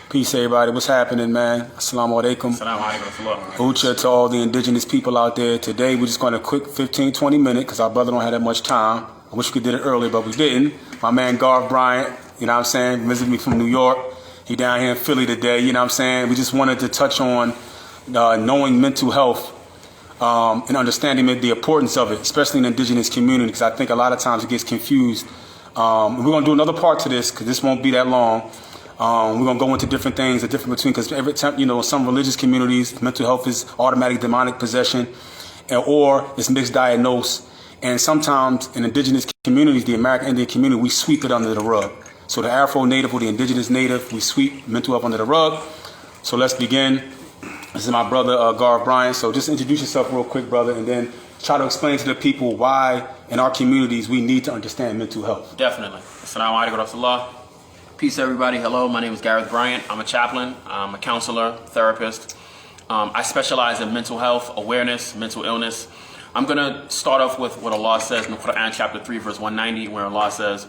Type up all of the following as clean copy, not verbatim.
Peace, everybody. What's happening, man? Assalamu alaikum. Assalamu alaikum. Ucha to all the indigenous people out there. Today, we're just going to quick 15, 20 minutes because our brother don't have that much time. I wish we did it earlier, but we didn't. My man, Gareth, Bryant, you know what I'm saying, visited me from New York. He down here in Philly today, you know what I'm saying. We just wanted to touch on knowing mental health and understanding the importance of it, especially in the indigenous community, because I think a lot of times it gets confused. We're going to do another part to this because this won't be that long. We're going to go into different things, the difference between, because every time, you know, some religious communities, mental health is automatic demonic possession, or it's misdiagnosed. And sometimes in indigenous communities, the American Indian community, we sweep it under the rug. So the Afro-native or the indigenous native, we sweep mental health under the rug. So let's begin. This is my brother, Gareth Bryant. So just introduce yourself real quick, brother, and then try to explain to the people why in our communities we need to understand mental health. Definitely. Assalamu alaikum. Peace, everybody. Hello, my name is Gareth Bryant. I'm a chaplain. I'm a counselor, therapist. I specialize in mental health, awareness, mental illness. I'm going to start off with what Allah says in the Quran, chapter 3, verse 190, where Allah says,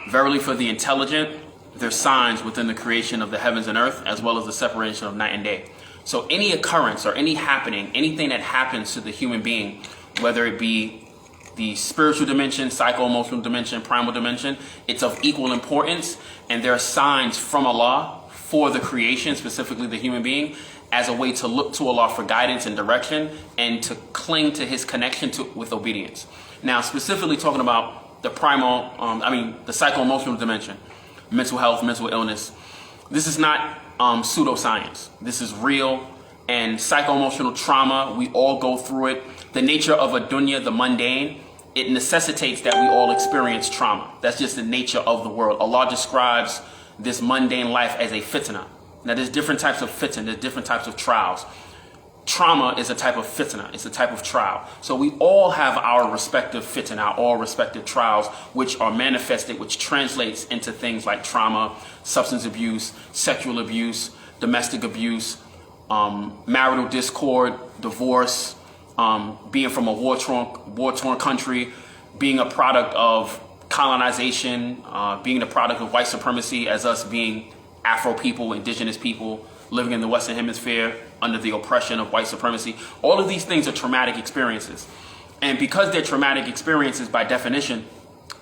"Verily for the intelligent, there's signs within the creation of the heavens and earth, as well as the separation of night and day." So any occurrence or any happening, anything that happens to the human being, whether it be the spiritual dimension, psycho-emotional dimension, primal dimension, it's of equal importance, and there are signs from Allah for the creation, specifically the human being, as a way to look to Allah for guidance and direction and to cling to His connection with obedience. Now, specifically talking about the primal, the psycho-emotional dimension, mental health, mental illness, this is not pseudoscience. This is real, and psycho-emotional trauma, we all go through it. The nature of a dunya, the mundane, it necessitates that we all experience trauma. That's just the nature of the world. Allah describes this mundane life as a fitna. Now, there's different types of fitna, there's different types of trials. Trauma is a type of fitna, it's a type of trial. So we all have our respective fitna, our all respective trials, which are manifested, which translates into things like trauma, substance abuse, sexual abuse, domestic abuse, marital discord, divorce, being from a war-torn country, being a product of colonization, being the product of white supremacy, as us being Afro people, indigenous people, living in the Western Hemisphere under the oppression of white supremacy. All of these things are traumatic experiences. And because they're traumatic experiences, by definition,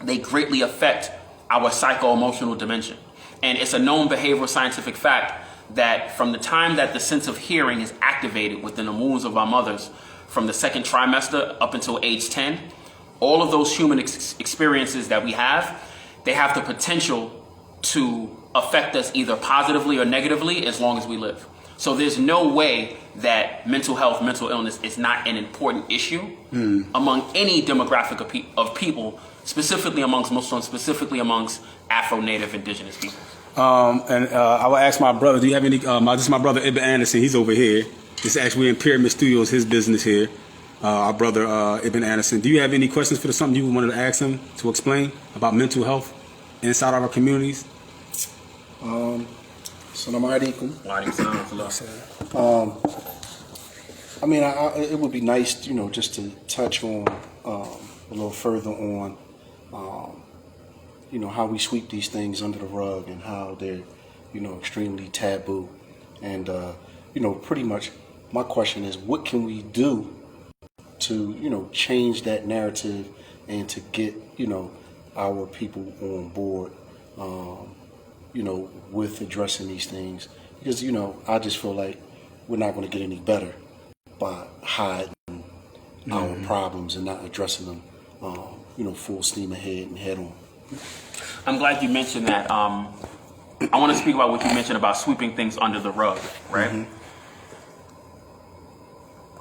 they greatly affect our psycho-emotional dimension. And it's a known behavioral scientific fact that from the time that the sense of hearing is activated within the wombs of our mothers, from the second trimester up until age 10, all of those human experiences that we have, they have the potential to affect us either positively or negatively as long as we live. So there's no way that mental health, mental illness is not an important issue among any demographic of people, specifically amongst Muslims, specifically amongst Afro-Native indigenous people. I will ask my brother, do you have any, this is my brother Ibn Anderson, he's over here. This is actually in Pyramid Studios, his business here. Our brother Ibn Anderson. Do you have any questions for something you wanted to ask him to explain about mental health inside of our communities? Assalamu alaikum. It would be nice, just to touch on a little further on, how we sweep these things under the rug and how they're, extremely taboo. And, pretty much my question is, what can we do to, change that narrative and to get, our people on board, with addressing these things? Because, I just feel like we're not going to get any better by hiding our problems and not addressing them, full steam ahead and head on. I'm glad you mentioned that. I want to speak about what you mentioned about sweeping things under the rug, right? Mm-hmm.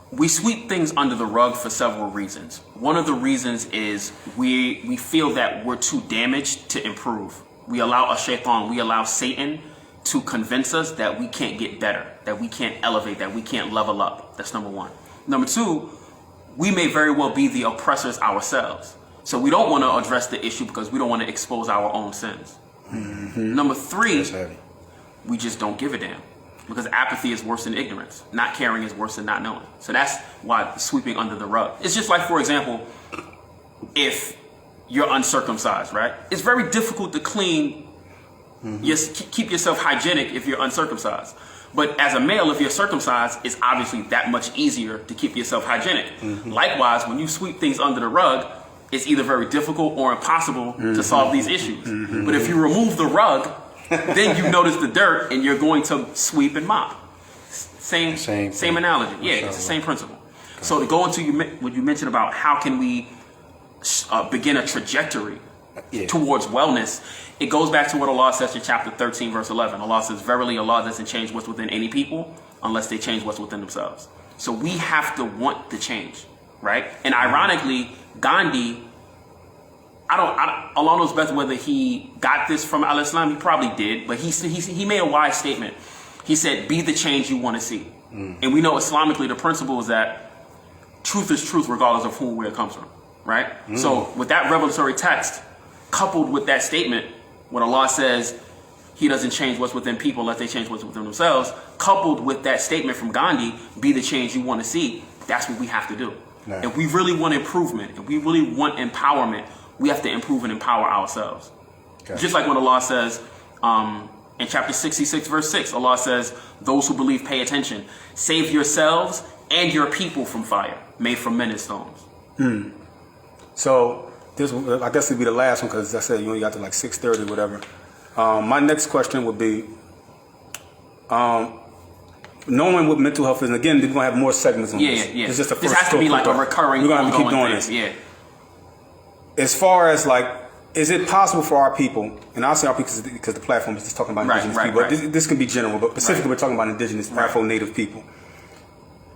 We sweep things under the rug for several reasons. One of the reasons is we feel that we're too damaged to improve. We allow shaitan, we allow Satan to convince us that we can't get better, that we can't elevate, that we can't level up. That's number one. Number two, we may very well be the oppressors ourselves. So we don't want to address the issue because we don't want to expose our own sins. Mm-hmm. Number three, we just don't give a damn. Because apathy is worse than ignorance. Not caring is worse than not knowing. So that's why sweeping under the rug. It's just like, for example, if you're uncircumcised, right? It's very difficult to clean Keep yourself hygienic if you're uncircumcised. But as a male, if you're circumcised, it's obviously that much easier to keep yourself hygienic. Likewise, when you sweep things under the rug, it's either very difficult or impossible to solve these issues. But if you remove the rug, then you notice the dirt and you're going to sweep and mop. Same analogy. Yeah, it's the same principle. So to go into what you mentioned about how can we begin a trajectory towards wellness, it goes back to what Allah says in chapter 13, verse 11. Allah says, verily Allah doesn't change what's within any people unless they change what's within themselves. So we have to want the change, right? And ironically, Gandhi, Allah knows best whether he got this from Al-Islam. He probably did, but he made a wise statement. He said, be the change you want to see. And we know Islamically the principle is that truth is truth regardless of who and where it comes from, right? So with that revelatory text, coupled with that statement, when Allah says he doesn't change what's within people unless they change what's within themselves, coupled with that statement from Gandhi, be the change you want to see, that's what we have to do. Nah. If we really want improvement, if we really want empowerment, we have to improve and empower ourselves. Okay. Just like when Allah says in chapter 66, verse 6, Allah says, those who believe pay attention. Save yourselves and your people from fire, made from men and stones. So this, I guess, would be the last one because I said you only got to like 6:30 or whatever. My next question would be, knowing what mental health is, and again, we're going to have more segments on this. Yeah. It's just this has to be like a recurring, we're going to keep doing this. Yeah. As far as like, is it possible for our people, and I'll say our people because the platform is just talking about indigenous people, but this can be general, but specifically we're talking about indigenous, Afro-native people.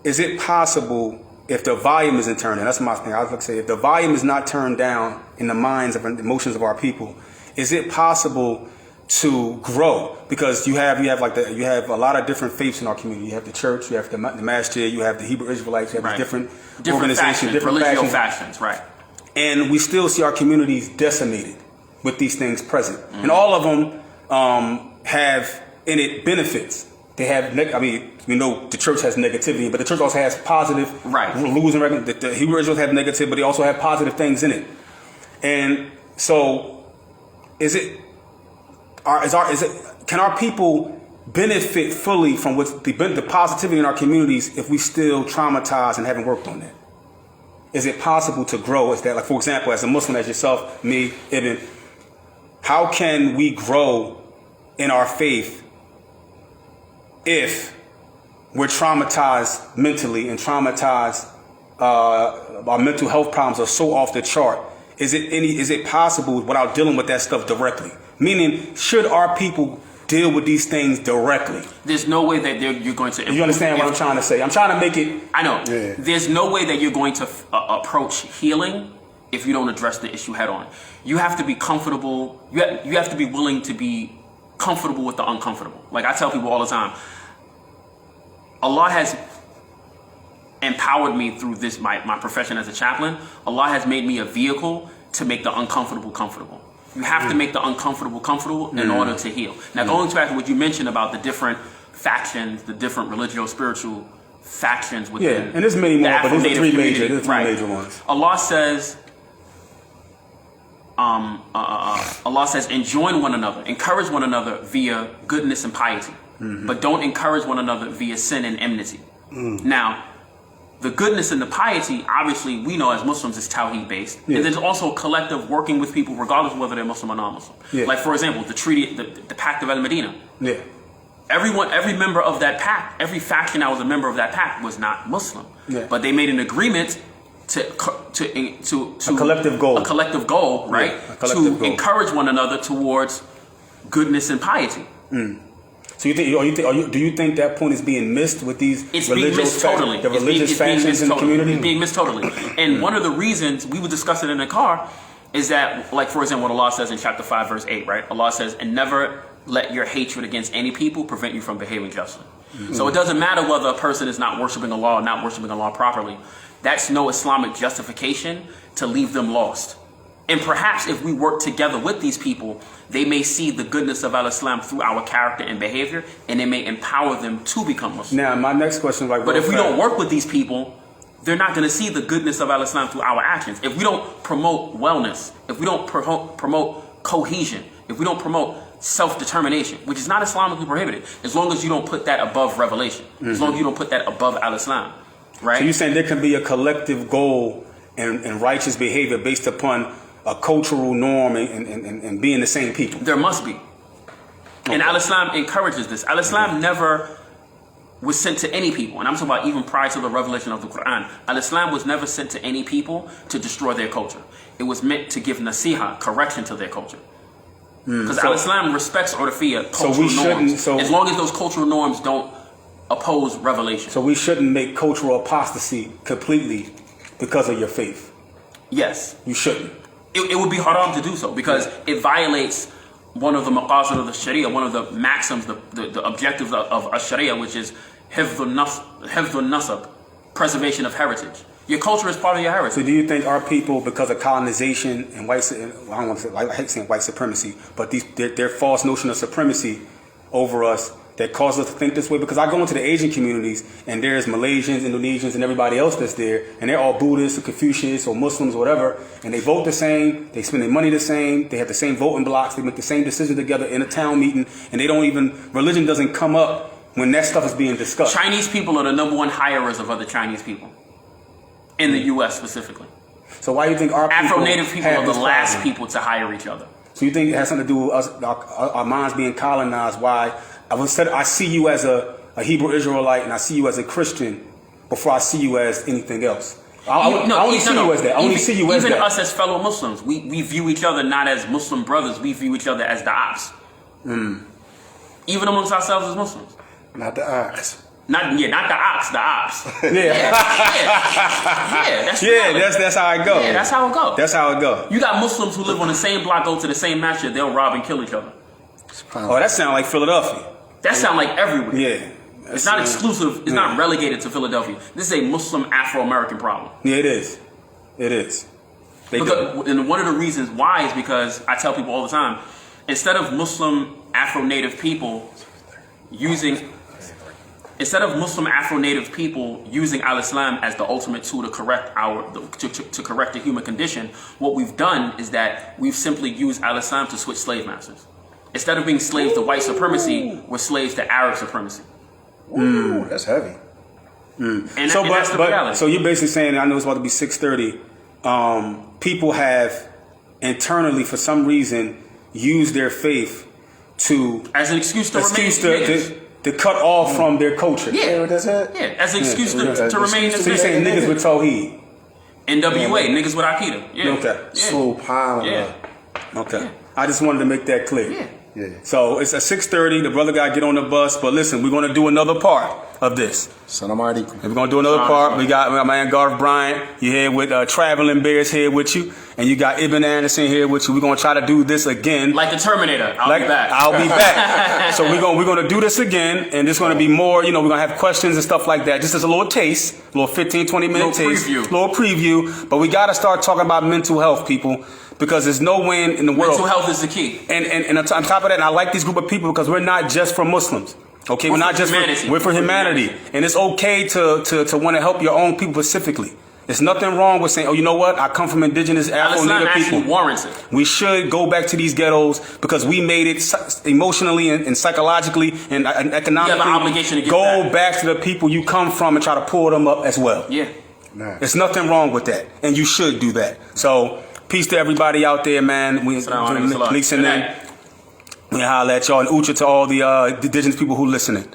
Is it possible if the volume isn't turned down? That's my thing. I was like to say, if the volume is not turned down in the minds and emotions of our people, is it possible to grow? Because you have a lot of different faiths in our community. You have the church, you have the masjid, you have the Hebrew Israelites, you have different organizations, different religious factions, right? And we still see our communities decimated with these things present. And all of them have in it benefits. They have, we know the church has negativity, but the church also has positive rules and regulations. The Hebrew Israelites have negative, but they also have positive things in it. And so, can our people benefit fully from what's the positivity in our communities if we still traumatized and haven't worked on that? Is it possible to grow? Is that, like, for example, as a Muslim, as yourself, me, Ibn, how can we grow in our faith if we're traumatized mentally and traumatized, our mental health problems are so off the chart? Is it possible without dealing with that stuff directly? Meaning, should our people deal with these things directly? There's no way that you're going to... You understand what I'm trying to say? I'm trying to make it... I know. Yeah. There's no way that you're going to approach healing if you don't address the issue head on. You have to be comfortable. You have to be willing to be comfortable with the uncomfortable. Like I tell people all the time, Allah has empowered me through this, my profession as a chaplain. Allah has made me a vehicle to make the uncomfortable comfortable. You have to make the uncomfortable comfortable in order to heal. Now, going back to what you mentioned about the different factions, the different spiritual factions within and there's many more, but there's the three major ones. Allah says, enjoin one another, encourage one another via goodness and piety, but don't encourage one another via sin and enmity. Now, the goodness and the piety, obviously, we know as Muslims is Tawheed based. Yeah. And there's also collective working with people regardless of whether they're Muslim or non-Muslim. Yeah. Like, for example, the treaty, the Pact of El-Medina. Yeah. Every member of that pact, every faction that was a member of that pact was not Muslim. Yeah. But they made an agreement to a collective goal. A collective goal, right? Yeah, collective goal. Encourage one another towards goodness and piety. So do you think that point is being missed with these religious factions in the community? It's being missed totally. And one of the reasons we were discussing in the car is that, like, for example, what Allah says in chapter 5, verse 8, right? Allah says, and never let your hatred against any people prevent you from behaving justly. So it doesn't matter whether a person is not worshiping Allah or not worshiping Allah properly. That's no Islamic justification to leave them lost. And perhaps if we work together with these people, they may see the goodness of Al-Islam through our character and behavior, and it may empower them to become Muslim. Now, my next question is but if we don't work with these people, they're not going to see the goodness of Al-Islam through our actions. If we don't promote wellness, if we don't promote cohesion, if we don't promote self-determination, which is not Islamically prohibited, as long as you don't put that above revelation, as long as you don't put that above al-Islam, right? So you're saying there can be a collective goal and righteous behavior based upon a cultural norm and being the same people? There must be. Okay. And al-Islam encourages this. Al-Islam never was sent to any people, and I'm talking about even prior to the revelation of the Quran. Al-Islam was never sent to any people to destroy their culture. It was meant to give nasiha, correction to their culture. Because al-Islam respects urfiyya, cultural norms, as long as those cultural norms don't oppose revelation. So we shouldn't make cultural apostasy completely because of your faith? Yes. You shouldn't? It would be haram to do so, because it violates one of the maqasid of the Sharia, one of the maxims, the objectives of Sharia, which is hifdhun nasab, preservation of heritage. Your culture is part of your heritage. So do you think our people, because of colonization and I don't want to say, I hate saying white supremacy, but their false notion of supremacy over us that cause us to think this way? Because I go into the Asian communities and there's Malaysians, Indonesians, and everybody else that's there, and they're all Buddhists or Confucius or Muslims or whatever, and they vote the same, they spend their money the same, they have the same voting blocks, they make the same decisions together in a town meeting, and religion doesn't come up when that stuff is being discussed. Chinese people are the #1 hirers of other Chinese people. In the U.S. specifically. So why do you think our people Afro-native people are the last problem? people to hire each other? So you think it has something to do with us, our minds being colonized? Why? I see you as a Hebrew Israelite and I see you as a Christian before I see you as anything else. I only see you as that. I only see you as that. Even us as fellow Muslims, we view each other not as Muslim brothers. We view each other as the ops. Even amongst ourselves as Muslims. Not the ox. Not the ops, the ops. Yeah. That's how it goes. Yeah, that's how it goes. That's how it goes. You got Muslims who live on the same block, go to the same masjid, they'll rob and kill each other. Oh, that sounds like Philadelphia. That sound like everywhere. Yeah. It's not exclusive. It's not relegated to Philadelphia. This is a Muslim Afro-American problem. Yeah, it is. It is. And one of the reasons why is because I tell people all the time, instead of Muslim Afro-Native people using al-Islam as the ultimate tool to correct to correct the human condition, what we've done is that we've simply used al-Islam to switch slave masters. Instead of being slaves to white supremacy, we're slaves to Arab supremacy. Ooh, that's heavy. And that's the reality. So you're basically saying, I know it's about to be 6:30. People have internally, for some reason, used their faith as an excuse to remain to cut off from their culture. Yeah, that's it. Yeah, as an excuse to remain in the So you're saying niggas with Tawheed? NWA, niggas with Akida. Yeah. Okay. Yeah. Okay. I just wanted to make that clear. Yeah. So it's at 6:30. The brother got to get on the bus. But listen, we're going to do another part of this. Salam alaikum. We're going to do another part. We got my man Gareth Bryant. You're here with Traveling Bears here with you. And you got Ibn Anderson here with you. We're going to try to do this again. Like the Terminator. I'll be back. I'll be back. So we're going to do this again. And there's going to be more, we're going to have questions and stuff like that. Just as a little taste, a little 15, 20 minute taste. Little preview. But we got to start talking about mental health, people. Because there's no win in the world. Mental health is the key. And on top of that, and I like this group of people because we're not just for Muslims. Okay, we're not just we're for humanity. And it's okay to want to help your own people specifically. There's nothing wrong with saying, oh, you know what? I come from indigenous Afro-Native people. Warrants it. We should go back to these ghettos because we made it emotionally and psychologically and economically. You have an obligation to give go back to the people you come from and try to pull them up as well. Yeah. Nice. There's nothing wrong with that. And you should do that. So peace to everybody out there, man. We listening. We holler at y'all and ucha to all the indigenous people who listening.